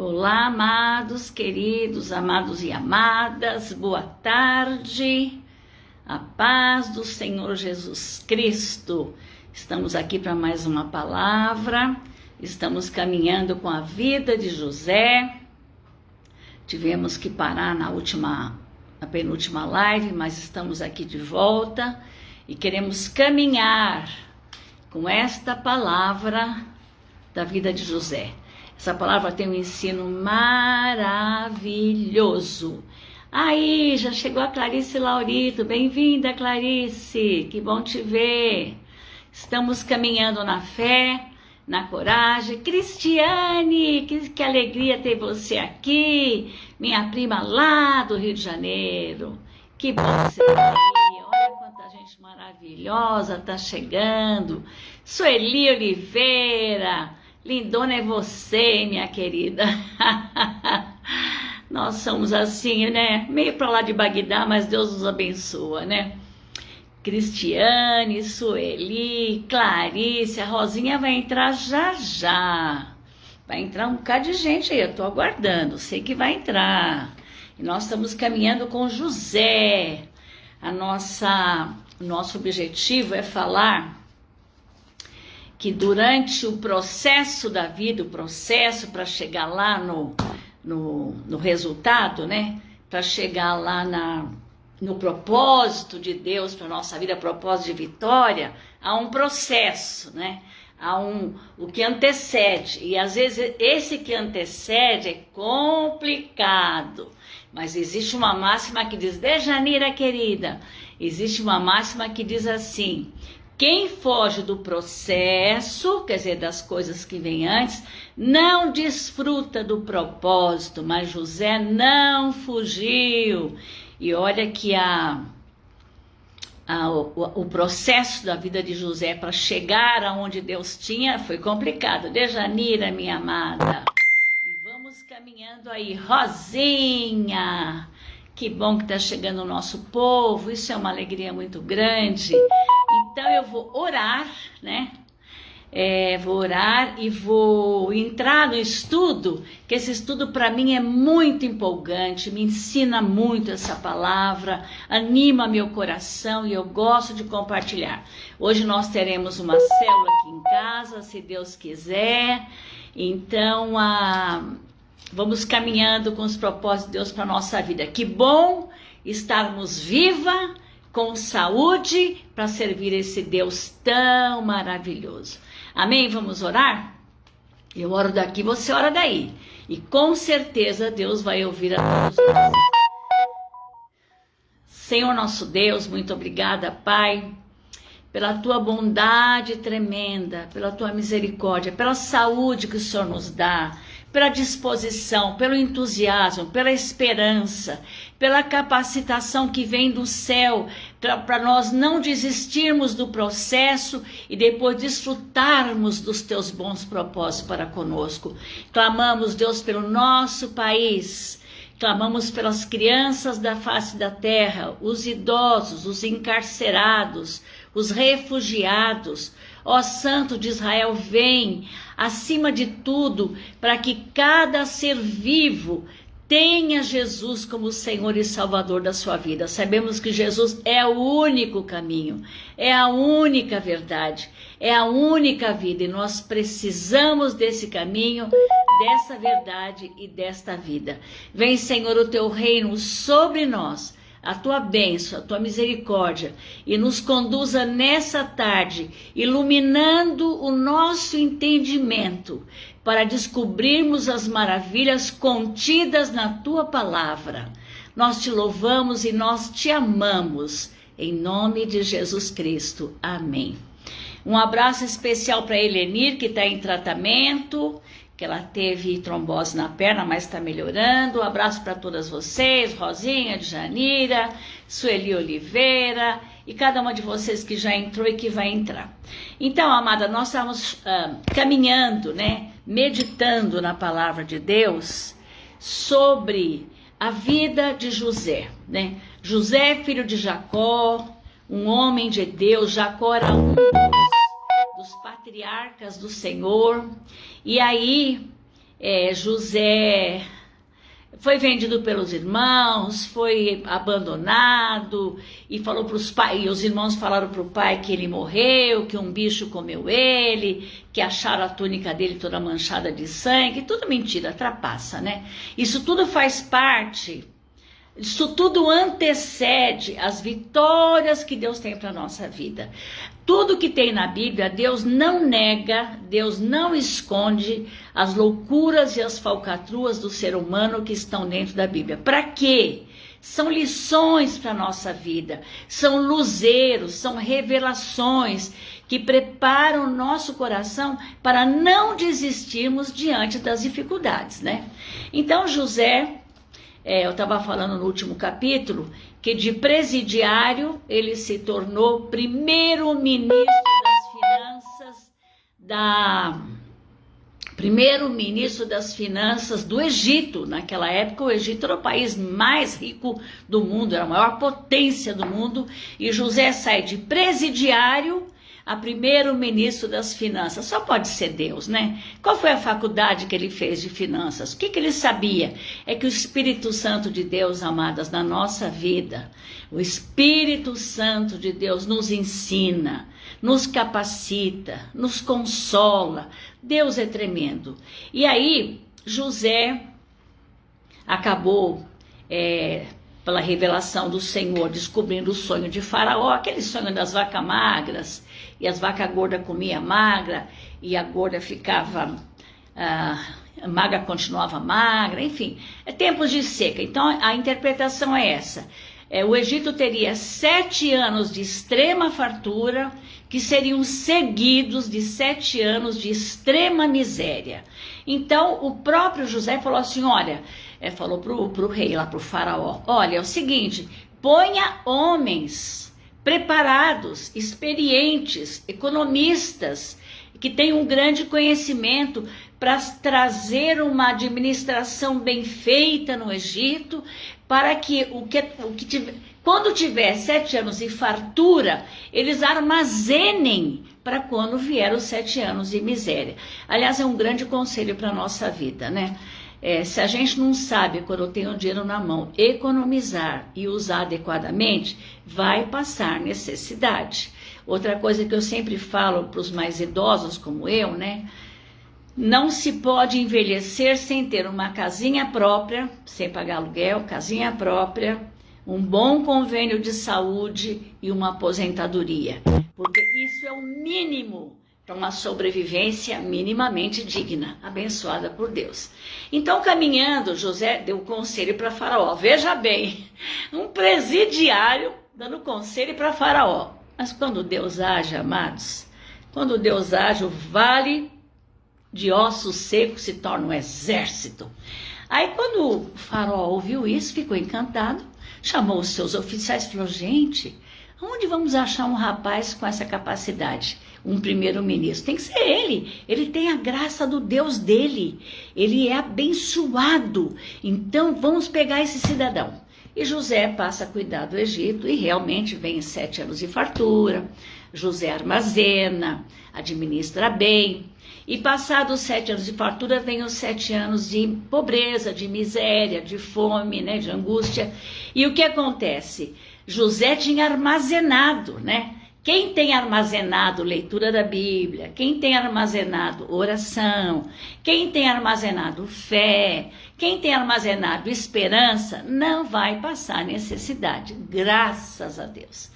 Olá, amados, queridos, amados e amadas, boa tarde, a paz do Senhor Jesus Cristo. Estamos aqui para mais uma palavra, estamos caminhando com a vida de José. Tivemos que parar na penúltima live, mas estamos aqui de volta e queremos caminhar com esta palavra da vida de José. Essa palavra tem um ensino maravilhoso. Aí, já chegou a Clarice Laurito. Bem-vinda, Clarice. Que bom te ver. Estamos caminhando na fé, na coragem. Cristiane, que alegria ter você aqui. Minha prima lá do Rio de Janeiro. Que bom você tá aí. Olha quanta gente maravilhosa tá chegando. Sueli Oliveira. Lindona é você, minha querida. Nós somos assim, né? Meio para lá de Bagdá, mas Deus nos abençoa, né? Cristiane, Sueli, Clarice, a Rosinha vai entrar já já. Vai entrar um bocado de gente aí, eu tô aguardando, sei que vai entrar. E nós estamos caminhando com José. Nosso objetivo é falar que durante o processo da vida, o processo para chegar lá no resultado, né? Para chegar lá no propósito de Deus para nossa vida, propósito de vitória, há um processo, né? Há o que antecede. E às vezes esse que antecede é complicado. Mas existe uma máxima que diz, Dejanira querida, existe uma máxima que diz assim: quem foge do processo, quer dizer, das coisas que vêm antes, não desfruta do propósito, mas José não fugiu. E olha que o processo da vida de José para chegar aonde Deus tinha foi complicado. Dejanira, minha amada. E vamos caminhando aí. Rosinha, que bom que está chegando o nosso povo, isso é uma alegria muito grande. Então eu vou orar, né? Vou orar e vou entrar no estudo, que esse estudo para mim é muito empolgante, me ensina muito essa palavra, anima meu coração e eu gosto de compartilhar. Hoje nós teremos uma célula aqui em casa, se Deus quiser. Então, vamos caminhando com os propósitos de Deus para a nossa vida. Que bom estarmos viva, com saúde, para servir esse Deus tão maravilhoso. Amém? Vamos orar? Eu oro daqui, você ora daí. E com certeza Deus vai ouvir a todos nós. Senhor nosso Deus, muito obrigada, Pai, pela tua bondade tremenda, pela tua misericórdia, pela saúde que o Senhor nos dá, pela disposição, pelo entusiasmo, pela esperança, pela capacitação que vem do céu, para nós não desistirmos do processo e depois desfrutarmos dos teus bons propósitos para conosco. Clamamos, Deus, pelo nosso país, clamamos pelas crianças da face da terra, os idosos, os encarcerados, os refugiados. Ó Santo de Israel, vem, acima de tudo, para que cada ser vivo tenha Jesus como Senhor e Salvador da sua vida. Sabemos que Jesus é o único caminho, é a única verdade, é a única vida. E nós precisamos desse caminho, dessa verdade e desta vida. Vem, Senhor, o teu reino sobre nós, a tua bênção, a tua misericórdia, e nos conduza nessa tarde, iluminando o nosso entendimento, para descobrirmos as maravilhas contidas na tua palavra. Nós te louvamos e nós te amamos, em nome de Jesus Cristo. Amém. Um abraço especial para Helenir, que está em tratamento, que ela teve trombose na perna, mas está melhorando. Um abraço para todas vocês, Rosinha, Dejanira, Sueli Oliveira e cada uma de vocês que já entrou e que vai entrar. Então, amada, nós estamos caminhando, né, meditando na palavra de Deus sobre a vida de José, né? José, filho de Jacó, um homem de Deus. Jacó era um dos patriarcas do Senhor. E aí José foi vendido pelos irmãos, foi abandonado e falou para os pais, e os irmãos falaram para o pai que ele morreu, que um bicho comeu ele, que acharam a túnica dele toda manchada de sangue, tudo mentira, trapaça, né? Isso tudo faz parte, isso tudo antecede as vitórias que Deus tem para a nossa vida. Tudo que tem na Bíblia, Deus não nega, Deus não esconde as loucuras e as falcatruas do ser humano que estão dentro da Bíblia. Para quê? São lições para a nossa vida, são luzeiros, são revelações que preparam o nosso coração para não desistirmos diante das dificuldades, né? Então José, eu estava falando no último capítulo, que de presidiário ele se tornou primeiro-ministro das finanças do Egito. Naquela época o Egito era o país mais rico do mundo, era a maior potência do mundo, e José sai de presidiário a primeiro-ministro das finanças. Só pode ser Deus, né? Qual foi a faculdade que ele fez de finanças? O que ele sabia? É que o Espírito Santo de Deus, amadas, na nossa vida, o Espírito Santo de Deus nos ensina, nos capacita, nos consola. Deus é tremendo. E aí, José acabou, pela revelação do Senhor, descobrindo o sonho de Faraó, aquele sonho das vacas magras, e as vacas gordas comiam magra, e a gorda ficava, magra continuava magra, enfim, tempos de seca. Então a interpretação é essa. O Egito teria 7 anos de extrema fartura, que seriam seguidos de 7 anos de extrema miséria. Então o próprio José falou assim, olha, falou pro rei lá, pro faraó, olha, é o seguinte, ponha homens preparados, experientes, economistas, que tenham um grande conhecimento para trazer uma administração bem feita no Egito, para que quando tiver 7 anos de fartura, eles armazenem para quando vier os 7 anos de miséria. Aliás, é um grande conselho para a nossa vida, né? Se a gente não sabe, quando tem o dinheiro na mão, economizar e usar adequadamente, vai passar necessidade. Outra coisa que eu sempre falo para os mais idosos como eu, né? Não se pode envelhecer sem ter uma casinha própria, sem pagar aluguel, casinha própria, um bom convênio de saúde e uma aposentadoria. Porque isso é o mínimo para uma sobrevivência minimamente digna, abençoada por Deus. Então, caminhando, José deu conselho para Faraó. Veja bem, um presidiário dando conselho para Faraó. Mas quando Deus age, amados, quando Deus age, o vale de ossos secos se torna um exército. Aí quando o Faraó ouviu isso, ficou encantado, chamou os seus oficiais e falou, gente, onde vamos achar um rapaz com essa capacidade? Um primeiro-ministro, tem que ser ele tem a graça do Deus dele, ele é abençoado, então vamos pegar esse cidadão. E José passa a cuidar do Egito e realmente vem 7 anos de fartura, José armazena, administra bem, e passados 7 anos de fartura vem os 7 anos de pobreza, de miséria, de fome, né, de angústia. E o que acontece? José tinha armazenado, né? Quem tem armazenado leitura da Bíblia, quem tem armazenado oração, quem tem armazenado fé, quem tem armazenado esperança, não vai passar necessidade, graças a Deus.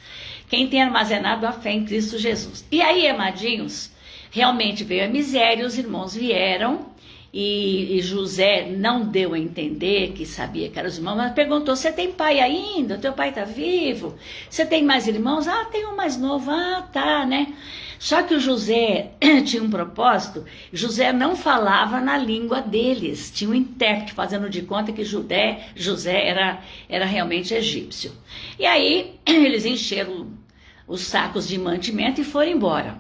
Quem tem armazenado a fé em Cristo Jesus. E aí, amadinhos, realmente veio a miséria, os irmãos vieram, e José não deu a entender que sabia que eram os irmãos, mas perguntou, você tem pai ainda? Teu pai está vivo? Você tem mais irmãos? Ah, tem um mais novo. Ah, tá, né? Só que o José tinha um propósito, José não falava na língua deles, tinha um intérprete fazendo de conta que José era realmente egípcio. E aí eles encheram os sacos de mantimento e foram embora.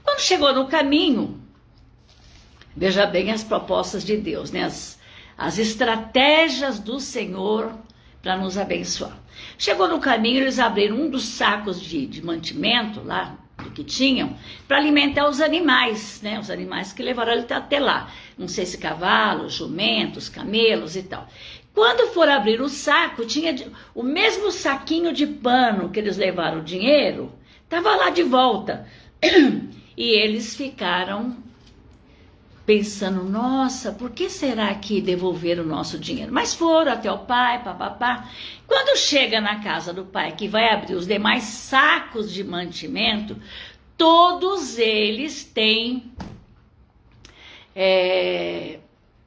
Quando chegou no caminho, veja bem as propostas de Deus, né? As estratégias do Senhor para nos abençoar. Chegou no caminho, eles abriram um dos sacos de mantimento lá, do que tinham, para alimentar os animais, né? Os animais que levaram ele até lá. não sei se cavalos, jumentos, camelos e tal. Quando for abrir o saco, tinha o mesmo saquinho de pano que eles levaram o dinheiro, estava lá de volta. E eles ficaram pensando, nossa, por que será que devolveram o nosso dinheiro? Mas foram até o pai, papapá. Quando chega na casa do pai, que vai abrir os demais sacos de mantimento, todos eles têm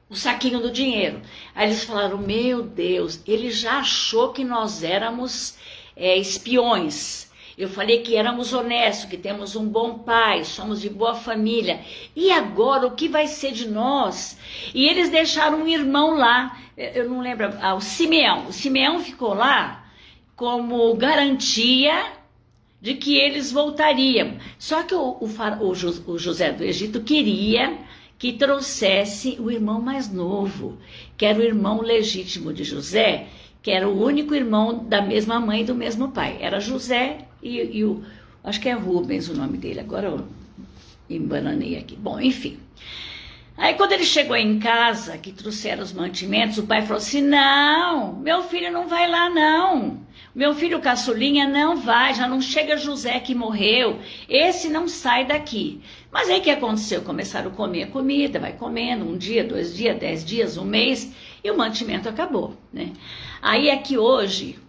o saquinho do dinheiro. Aí eles falaram, meu Deus, ele já achou que nós éramos espiões. Eu falei que éramos honestos, que temos um bom pai, somos de boa família. E agora, o que vai ser de nós? E eles deixaram um irmão lá, eu não lembro, o Simeão. O Simeão ficou lá como garantia de que eles voltariam. Só que o José do Egito queria que trouxesse o irmão mais novo, que era o irmão legítimo de José, que era o único irmão da mesma mãe e do mesmo pai. Era José e acho que é Rubens o nome dele, agora eu embananei aqui. Bom, enfim. Aí quando ele chegou em casa, que trouxeram os mantimentos, o pai falou assim, não, meu filho não vai lá não. Meu filho caçulinha não vai, já não chega José que morreu, esse não sai daqui. Mas aí o que aconteceu? Começaram a comer a comida, vai comendo, 1 dia, 2 dias, 10 dias, 1 mês, e o mantimento acabou, né? Aí é que hoje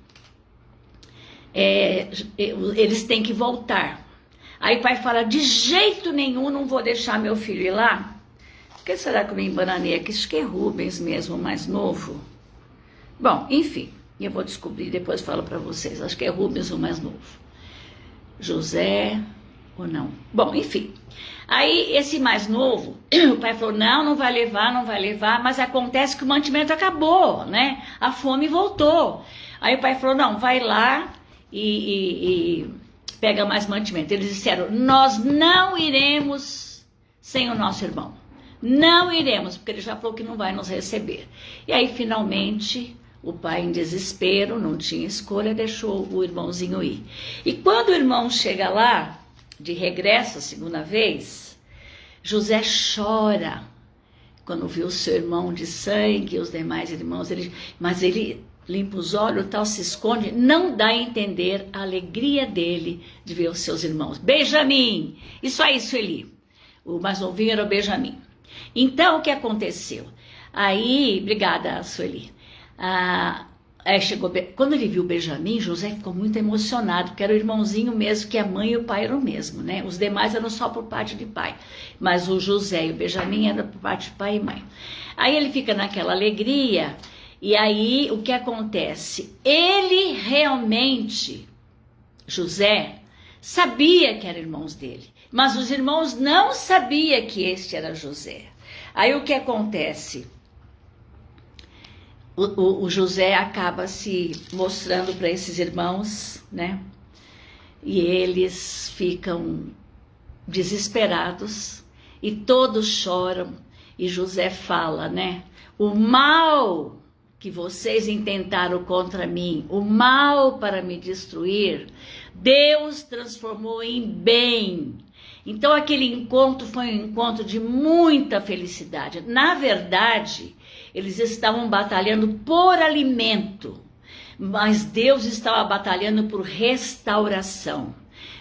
eles têm que voltar. Aí o pai fala, de jeito nenhum não vou deixar meu filho ir lá. Por que será que eu me embananei aqui? Acho que é Rubens mesmo, mais novo. Bom, enfim, eu vou descobrir, depois falo para vocês. Acho que é Rubens o mais novo. José ou não? Bom, enfim. Aí esse mais novo, o pai falou, não vai levar, mas acontece que o mantimento acabou, né? A fome voltou. Aí o pai falou, não, vai lá e pega mais mantimento. Eles disseram, nós não iremos sem o nosso irmão. Não iremos, porque ele já falou que não vai nos receber. E aí, finalmente, o pai, em desespero, não tinha escolha, deixou o irmãozinho ir. E quando o irmão chega lá, de regresso a segunda vez, José chora quando viu o seu irmão de sangue, os demais irmãos, mas ele limpa os olhos, tal, se esconde, não dá a entender a alegria dele de ver os seus irmãos. Benjamim, isso aí, Sueli, o mais novinho era o Benjamim. Então, o que aconteceu? Aí, obrigada, Sueli. Quando ele viu o Benjamim, José ficou muito emocionado, porque era o irmãozinho mesmo, que a mãe e o pai eram o mesmo, né? Os demais eram só por parte de pai, mas o José e o Benjamim eram por parte de pai e mãe. Aí ele fica naquela alegria, e aí o que acontece? Ele realmente, José, sabia que eram irmãos dele, mas os irmãos não sabiam que este era José. Aí o que acontece? O José acaba se mostrando para esses irmãos, né? E eles ficam desesperados e todos choram. E José fala, né? O mal que vocês intentaram contra mim, o mal para me destruir, Deus transformou em bem. Então aquele encontro foi um encontro de muita felicidade. Na verdade, eles estavam batalhando por alimento, mas Deus estava batalhando por restauração.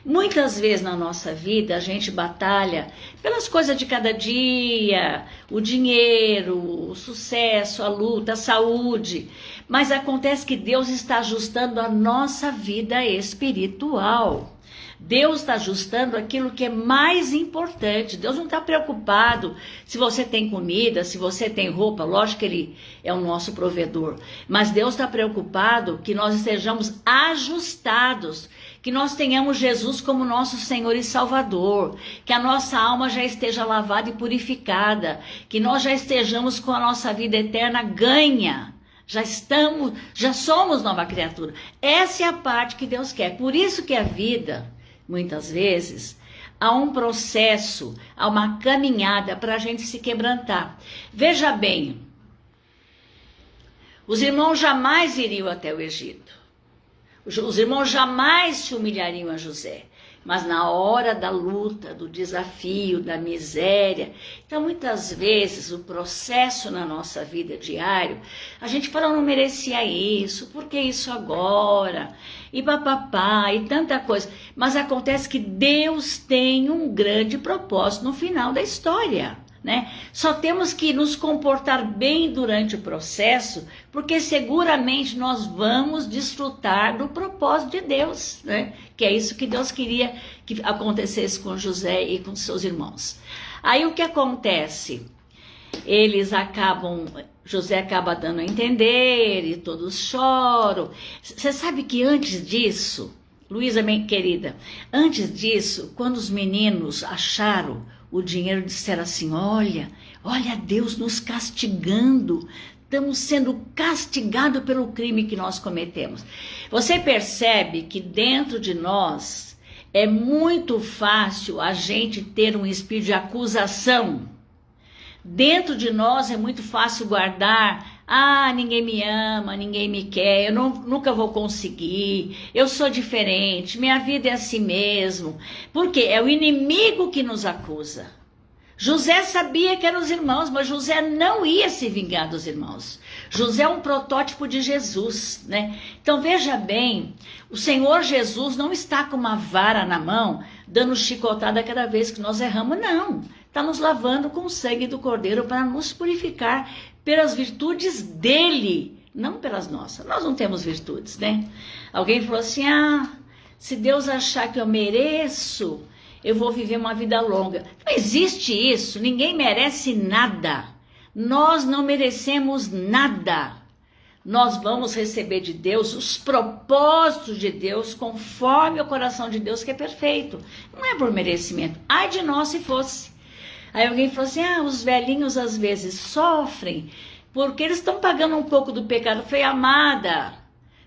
Muitas vezes na nossa vida a gente batalha pelas coisas de cada dia, o dinheiro, o sucesso, a luta, a saúde, mas acontece que Deus está ajustando a nossa vida espiritual. Deus está ajustando aquilo que é mais importante. Deus não está preocupado se você tem comida, se você tem roupa. Lógico que Ele é o nosso provedor. Mas Deus está preocupado que nós estejamos ajustados, que nós tenhamos Jesus como nosso Senhor e Salvador, que a nossa alma já esteja lavada e purificada, que nós já estejamos com a nossa vida eterna ganha. Já somos nova criatura. Essa é a parte que Deus quer. Por isso que a vida, muitas vezes, há um processo, há uma caminhada para a gente se quebrantar. Veja bem, os irmãos jamais iriam até o Egito. Os irmãos jamais se humilhariam a José. mas na hora da luta, do desafio, da miséria. Então, muitas vezes, o processo na nossa vida diário, a gente fala, não merecia isso, por que isso agora? E papapá, e tanta coisa. Mas acontece que Deus tem um grande propósito no final da história. Né? Só temos que nos comportar bem durante o processo, porque seguramente nós vamos desfrutar do propósito de Deus, né? Que é isso que Deus queria que acontecesse com José e com seus irmãos. Aí o que acontece? José acaba dando a entender e todos choram. Você sabe que antes disso, Luísa, minha querida, antes disso, quando os meninos acharam o dinheiro, disseram assim, olha Deus nos castigando, estamos sendo castigados pelo crime que nós cometemos. Você percebe que dentro de nós é muito fácil a gente ter um espírito de acusação. Dentro de nós é muito fácil guardar, ninguém me ama, ninguém me quer, eu nunca vou conseguir, eu sou diferente, minha vida é assim mesmo. Porque é o inimigo que nos acusa. José sabia que eram os irmãos, mas José não ia se vingar dos irmãos. José é um protótipo de Jesus, né? Então veja bem, o Senhor Jesus não está com uma vara na mão, dando chicotada cada vez que nós erramos, não. Está nos lavando com o sangue do Cordeiro para nos purificar pelas virtudes dele, não pelas nossas. Nós não temos virtudes, né? Alguém falou assim, se Deus achar que eu mereço, eu vou viver uma vida longa. Não existe isso, ninguém merece nada. Nós não merecemos nada. Nós vamos receber de Deus os propósitos de Deus conforme o coração de Deus que é perfeito. Não é por merecimento. Ai de nós se fosse. Aí alguém falou assim, os velhinhos às vezes sofrem porque eles estão pagando um pouco do pecado. Eu falei, amada,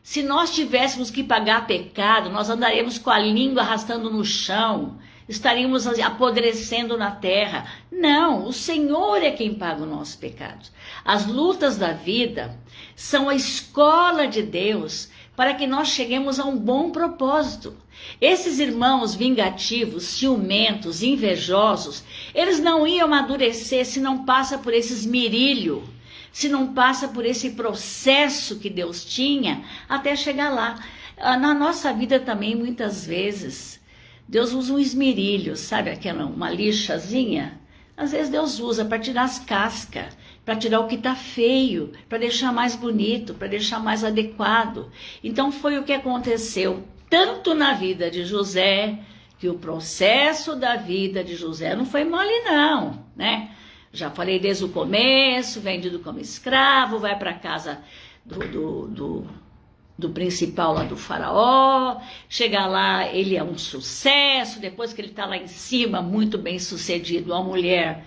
se nós tivéssemos que pagar pecado, nós andaríamos com a língua arrastando no chão, estaríamos apodrecendo na terra. Não, o Senhor é quem paga os nossos pecados. As lutas da vida são a escola de Deus para que nós cheguemos a um bom propósito. Esses irmãos vingativos, ciumentos, invejosos, eles não iam amadurecer se não passa por esse esmerilho, se não passa por esse processo que Deus tinha até chegar lá. Na nossa vida também, muitas vezes, Deus usa um esmerilho, sabe uma lixazinha? Às vezes Deus usa para tirar as cascas, para tirar o que está feio, para deixar mais bonito, para deixar mais adequado. Então foi o que aconteceu, tanto na vida de José, que o processo da vida de José não foi mole não, né? Já falei desde o começo, vendido como escravo, vai para a casa do principal lá do faraó, chega lá, ele é um sucesso, depois que ele está lá em cima, muito bem sucedido, a mulher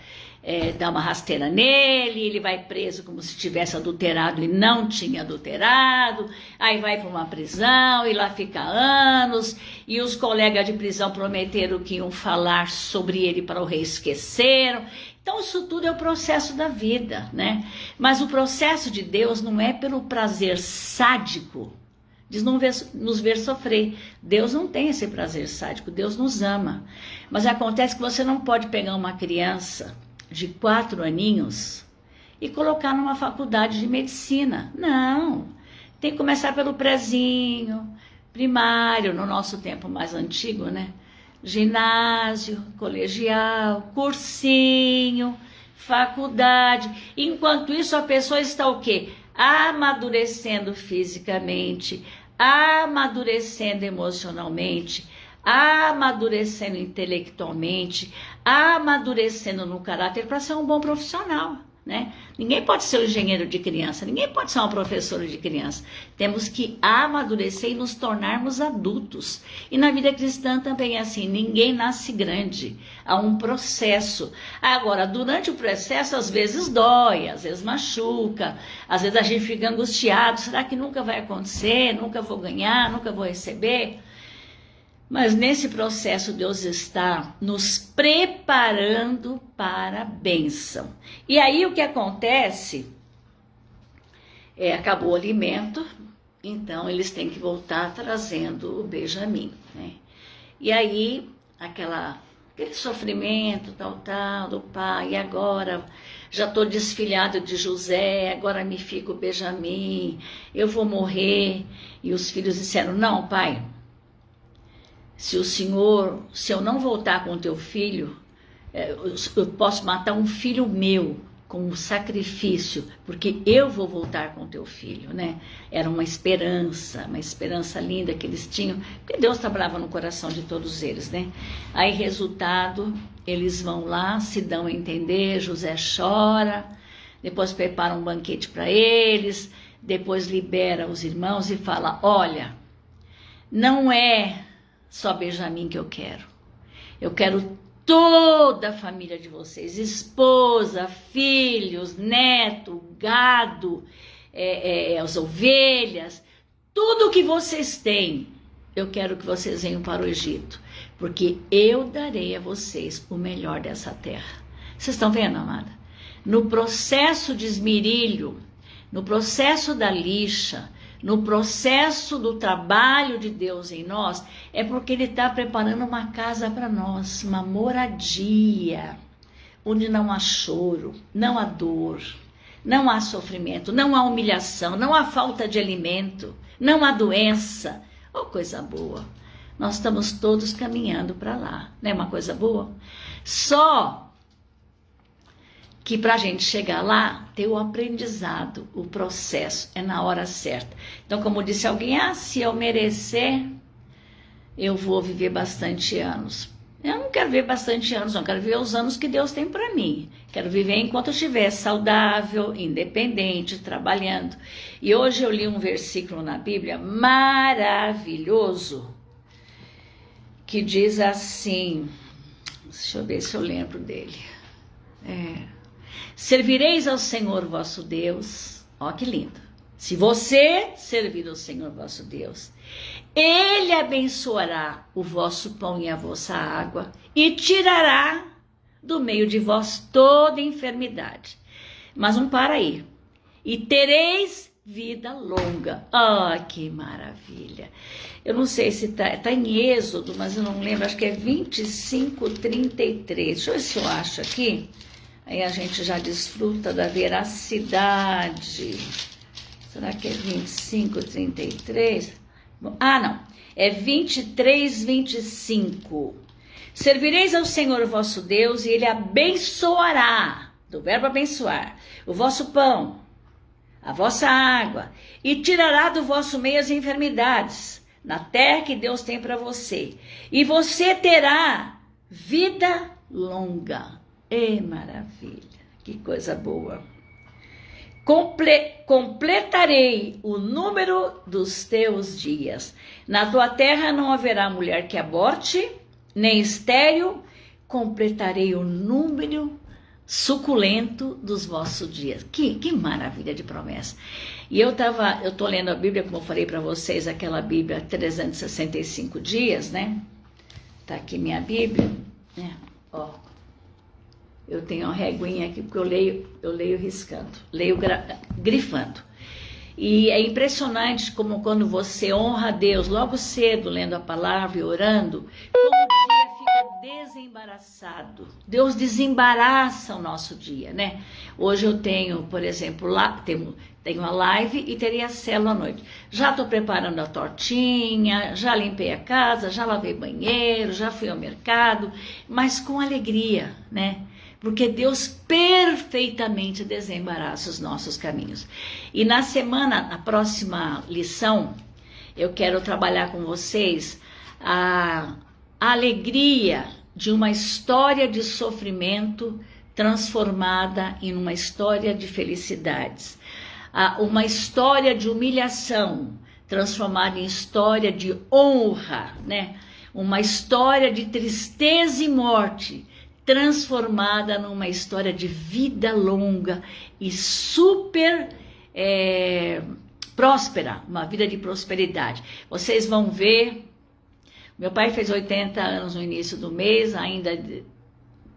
dá uma rasteira nele, ele vai preso como se tivesse adulterado e não tinha adulterado, aí vai para uma prisão e lá fica anos, e os colegas de prisão prometeram que iam falar sobre ele para o rei, esqueceram. Então isso tudo é o processo da vida, né? Mas o processo de Deus não é pelo prazer sádico de nos ver sofrer. Deus não tem esse prazer sádico, Deus nos ama. Mas acontece que você não pode pegar uma criança de 4 aninhos e colocar numa faculdade de medicina. Não, tem que começar pelo prézinho, primário, no nosso tempo mais antigo, né? Ginásio, colegial, cursinho, faculdade. Enquanto isso a pessoa está o quê? Amadurecendo fisicamente, amadurecendo emocionalmente, amadurecendo intelectualmente, amadurecendo no caráter para ser um bom profissional, né? Ninguém pode ser um engenheiro de criança, ninguém pode ser uma professora de criança. Temos que amadurecer e nos tornarmos adultos. E na vida cristã também é assim, ninguém nasce grande, há um processo. Agora, durante o processo, às vezes dói, às vezes machuca, às vezes a gente fica angustiado, será que nunca vai acontecer, nunca vou ganhar, nunca vou receber? Mas nesse processo Deus está nos preparando para a bênção. E aí o que acontece acabou o alimento, então eles têm que voltar trazendo o Benjamim, né? E aí, aquele sofrimento, tal, do pai, e agora já estou desfilhado de José, agora me fica o Benjamim, eu vou morrer. E os filhos disseram, não, pai, se eu não voltar com o teu filho, eu posso matar um filho meu com um sacrifício, porque eu vou voltar com o teu filho, né? Era uma esperança linda que eles tinham, porque Deus trabalhava no coração de todos eles, né? Aí, resultado, eles vão lá, se dão a entender, José chora, depois prepara um banquete para eles, depois libera os irmãos e fala, olha, não é só Benjamim que eu quero toda a família de vocês, esposa, filhos, neto, gado, as ovelhas, tudo que vocês têm, eu quero que vocês venham para o Egito, porque eu darei a vocês o melhor dessa terra. Vocês estão vendo, amada? No processo de esmerilho, no processo da lixa, no processo do trabalho de Deus em nós, é porque Ele está preparando uma casa para nós, uma moradia, onde não há choro, não há dor, não há sofrimento, não há humilhação, não há falta de alimento, não há doença. Oh, coisa boa! Nós estamos todos caminhando para lá, não é uma coisa boa? Só que para a gente chegar lá, ter o aprendizado, o processo, é na hora certa. Então, como disse alguém, se eu merecer, eu vou viver bastante anos. Eu não quero viver bastante anos, não, quero viver os anos que Deus tem para mim. Quero viver enquanto eu estiver saudável, independente, trabalhando. E hoje eu li um versículo na Bíblia maravilhoso, que diz assim, deixa eu ver se eu lembro dele. Servireis ao Senhor vosso Deus, ó que lindo, se você servir ao Senhor vosso Deus, Ele abençoará o vosso pão e a vossa água, e tirará do meio de vós toda enfermidade. Mas não para aí, e tereis vida longa. Que maravilha! Eu não sei se tá em Êxodo, mas eu não lembro, acho que é 25:33, deixa eu ver se eu acho aqui. Aí a gente já desfruta da veracidade. Será que é 25:33? Não, é 23:25. Servireis ao Senhor vosso Deus, e Ele abençoará, do verbo abençoar, o vosso pão, a vossa água, e tirará do vosso meio as enfermidades, na terra que Deus tem para você. E você terá vida longa. Maravilha, que coisa boa. Completarei o número dos teus dias. Na tua terra não haverá mulher que aborte, nem estéril. Completarei o número suculento dos vossos dias. Que maravilha de promessa. E eu tô lendo a Bíblia, como eu falei para vocês, aquela Bíblia 365 dias, né? Tá aqui minha Bíblia, né? Ó. Eu tenho uma reguinha aqui, porque eu leio riscando, leio grifando. E é impressionante como quando você honra a Deus logo cedo, lendo a palavra e orando, como o dia fica desembaraçado. Deus desembaraça o nosso dia, né? Hoje eu tenho, por exemplo, tenho a live e teria a célula à noite. Já estou preparando a tortinha, já limpei a casa, já lavei banheiro, já fui ao mercado, mas com alegria, né? Porque Deus perfeitamente desembaraça os nossos caminhos. E na próxima lição, eu quero trabalhar com vocês a alegria de uma história de sofrimento transformada em uma história de felicidades. Uma história de humilhação transformada em história de honra, né? Uma história de tristeza e morte transformada numa história de vida longa e super próspera, uma vida de prosperidade. Vocês vão ver, meu pai fez 80 anos no início do mês, ainda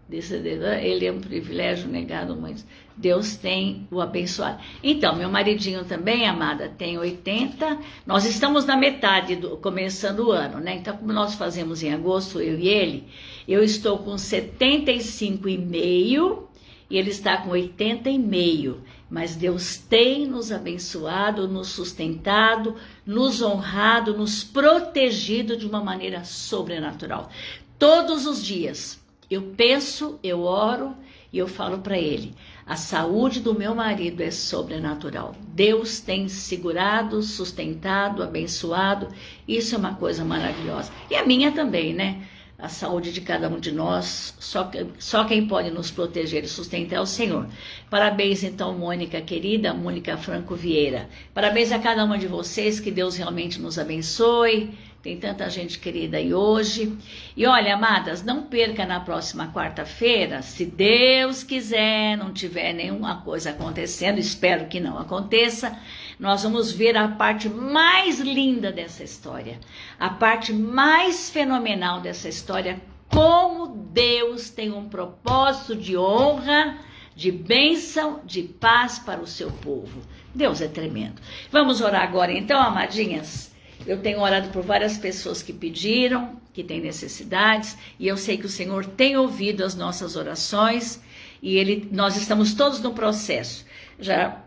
Ele é um privilégio negado muito. Deus tem o abençoado. Então, meu maridinho também, amada, tem 80. Nós estamos na metade, começando o ano, né? Então, como nós fazemos em agosto, eu e ele, eu estou com 75,5 e ele está com 80,5. Mas Deus tem nos abençoado, nos sustentado, nos honrado, nos protegido de uma maneira sobrenatural. Todos os dias. Eu penso, eu oro e eu falo para ele, a saúde do meu marido é sobrenatural. Deus tem segurado, sustentado, abençoado. Isso é uma coisa maravilhosa. E a minha também, né? A saúde de cada um de nós, só quem pode nos proteger e sustentar é o Senhor. Parabéns então, Mônica querida, Mônica Franco Vieira. Parabéns a cada uma de vocês, que Deus realmente nos abençoe. Tem tanta gente querida aí hoje. E olha, amadas, não perca na próxima quarta-feira, se Deus quiser, não tiver nenhuma coisa acontecendo, espero que não aconteça, nós vamos ver a parte mais linda dessa história, a parte mais fenomenal dessa história, como Deus tem um propósito de honra, de bênção, de paz para o seu povo. Deus é tremendo. Vamos orar agora então, amadinhas? Eu tenho orado por várias pessoas que pediram, que têm necessidades, e eu sei que o Senhor tem ouvido as nossas orações, e nós estamos todos no processo. Já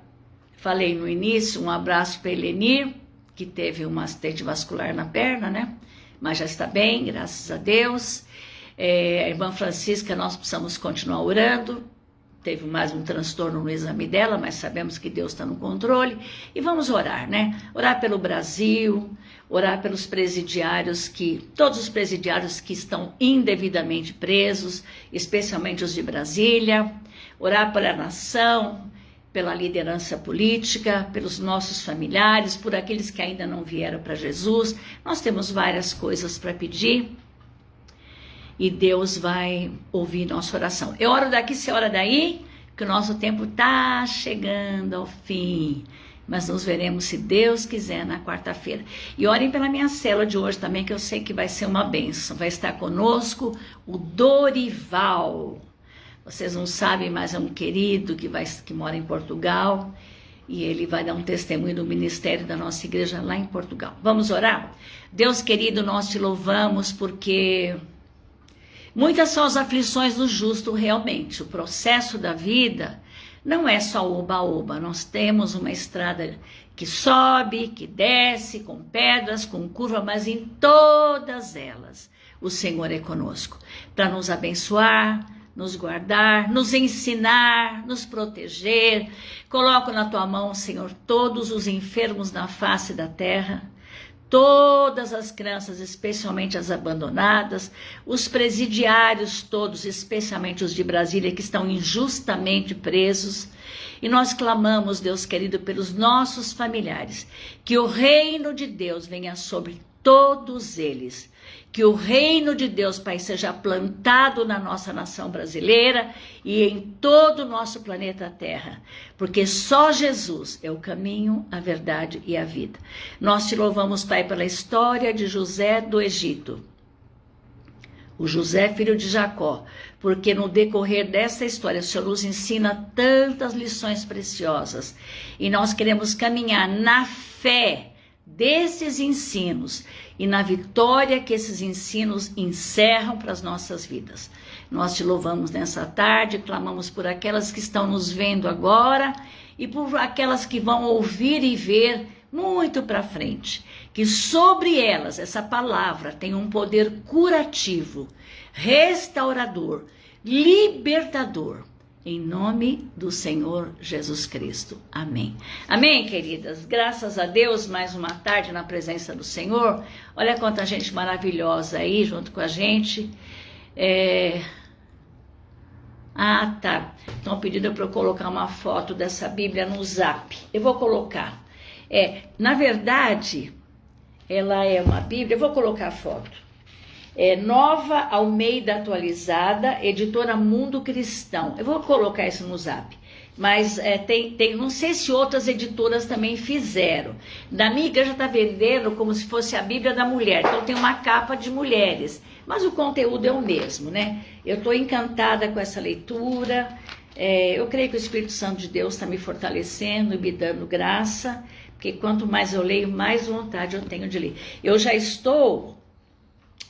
falei no início, um abraço para Elenir, que teve um acidente vascular na perna, né? Mas já está bem, graças a Deus. A irmã Francisca, nós precisamos continuar orando. Teve mais um transtorno no exame dela, mas sabemos que Deus está no controle. E vamos orar, né? Orar pelo Brasil, orar pelos presidiários, todos os presidiários que estão indevidamente presos, especialmente os de Brasília. Orar pela nação, pela liderança política, pelos nossos familiares, por aqueles que ainda não vieram para Jesus. Nós temos várias coisas para pedir. E Deus vai ouvir nossa oração. Eu oro daqui, você ora daí, que o nosso tempo está chegando ao fim. Mas nos veremos, se Deus quiser, na quarta-feira. E orem pela minha célula de hoje também, que eu sei que vai ser uma bênção. Vai estar conosco o Dorival. Vocês não sabem, mas é um querido que mora em Portugal. E ele vai dar um testemunho do ministério da nossa igreja lá em Portugal. Vamos orar? Deus querido, nós te louvamos porque muitas são as aflições do justo realmente. O processo da vida não é só oba-oba. Nós temos uma estrada que sobe, que desce, com pedras, com curva, mas em todas elas o Senhor é conosco para nos abençoar, nos guardar, nos ensinar, nos proteger. Coloco na tua mão, Senhor, todos os enfermos na face da terra, todas as crianças, especialmente as abandonadas, os presidiários todos, especialmente os de Brasília, que estão injustamente presos. E nós clamamos, Deus querido, pelos nossos familiares, que o reino de Deus venha sobre todos eles. Que o reino de Deus, Pai, seja plantado na nossa nação brasileira e em todo o nosso planeta Terra, porque só Jesus é o caminho, a verdade e a vida. Nós te louvamos, Pai, pela história de José do Egito, o José, filho de Jacó, porque no decorrer dessa história o Senhor nos ensina tantas lições preciosas e nós queremos caminhar na fé desses ensinos e na vitória que esses ensinos encerram para as nossas vidas. Nós te louvamos nessa tarde, clamamos por aquelas que estão nos vendo agora e por aquelas que vão ouvir e ver muito para frente, que sobre elas essa palavra tem um poder curativo, restaurador, libertador. Em nome do Senhor Jesus Cristo. Amém. Amém, queridas? Graças a Deus, mais uma tarde na presença do Senhor. Olha quanta gente maravilhosa aí junto com a gente. Tá. Estão pedindo para eu colocar uma foto dessa Bíblia no Zap. Eu vou colocar. Na verdade, ela é uma Bíblia. Eu vou colocar a foto. Nova Almeida Atualizada, editora Mundo Cristão. Eu vou colocar isso no Zap. Mas não sei se outras editoras também fizeram. Da minha igreja está vendendo como se fosse a Bíblia da mulher. Então tem uma capa de mulheres. mas o conteúdo é o mesmo, né? Eu estou encantada com essa leitura, eu creio que o Espírito Santo de Deus está me fortalecendo e me dando graça, porque quanto mais eu leio, mais vontade eu tenho de ler. Eu já estou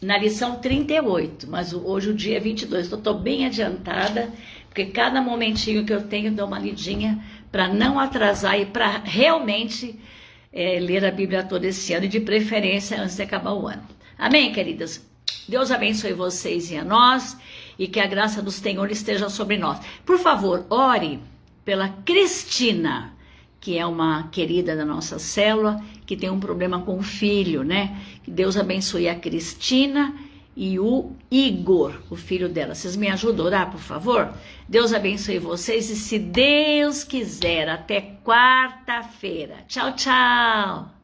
na lição 38, mas hoje o dia é 22, então estou bem adiantada, porque cada momentinho que eu tenho, dou uma lidinha para não atrasar e para realmente ler a Bíblia toda esse ano, e de preferência antes de acabar o ano. Amém, queridas? Deus abençoe vocês e a nós, e que a graça do Senhor esteja sobre nós. Por favor, ore pela Cristina, que é uma querida da nossa célula, que tem um problema com o filho, né? Que Deus abençoe a Cristina e o Igor, o filho dela. Vocês me ajudam a orar, por favor? Deus abençoe vocês e, se Deus quiser, até quarta-feira. Tchau, tchau!